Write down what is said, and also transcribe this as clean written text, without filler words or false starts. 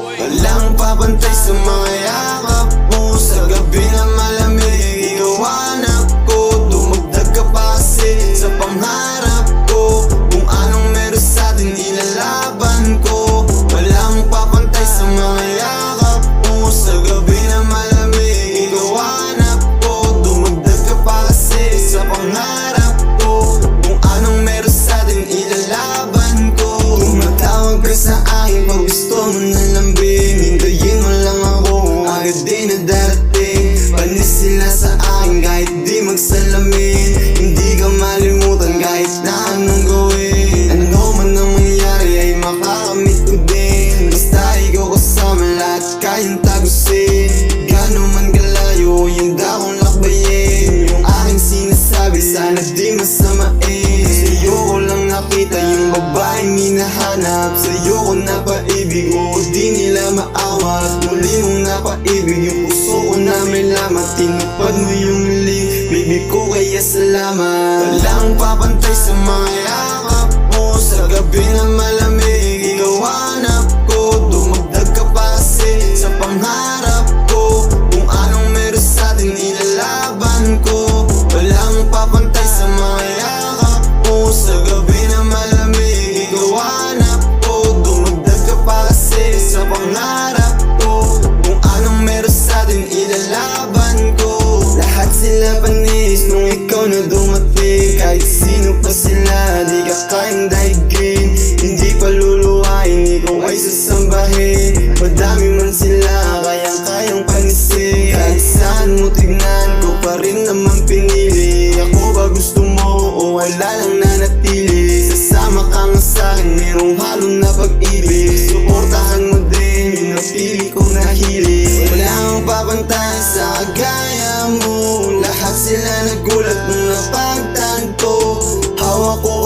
Walang papantay sa mga yakap mo. Sa gabi na malamig, ikaw hanap ko. Dumagdag ka pa kasi sa pangarap ko. Kung anong meron sa'tin ilalaban ko. Walang papantay sa mga yakap mo. Sa gabi na malamig, ikaw hanap ko. Dumagdag ka pa kasi sa pangarap ko. Kung anong meron sa'tin ilalaban ko. Tumatawag ka sa akin pag gusto mo na lambing. Hintayin mo lang ako, agad din na darating. Panis sila sa akin kahit di magsalamin. Hindi ka malimutan kahit na anong gawin. Ano man ang mangyari ay makakamit ko din. Basta ikaw kasama lahat kayang tagusin. Gano'n man kalayo yung dakong lakbayin. Yung aking sinasabi sana di masamain. Sa'yo ko lang nakita yung babaeng hinahanap. Sa'yo ko napaibig, oo di nila maawat. Muli mong napaibig yung puso ko na may lamat. Tinupad mo yung hiling, baby ko kaya salamat. Walang papantay sa mga yakap mo. Sa gabi na malamig, ikaw hanap ko. Dumagdag ka pa kasi sa pangarap ko. Kung anong meron sa'tin ilalaban ko. Walang papantay sa mga yakap mo. Sa gabi na malamig, ikaw hanap ko. Dumagdag ka pa kasi sa pangarap ko. Kung anong meron sa'tin ilalaban ko. Lahat sila panis nung ikaw na dumating. Kahit sino pa sila, di ka kayang daigin. Hindi pa luluhain, ikaw ay sasambahin. Madami man sila, kayang panisin. Kahit saan mo tignan, ko pa rin naman pinili. Ako ba gusto mo o wala lang nanatili? Sasama ka nga sa'kin, merong halong na pag-ibig. Suportahan mo din, yung napili kong nahili. Wala akong papantay sa kagaya mo. Lahat sila nagulat nung napagtanto. Hawak ko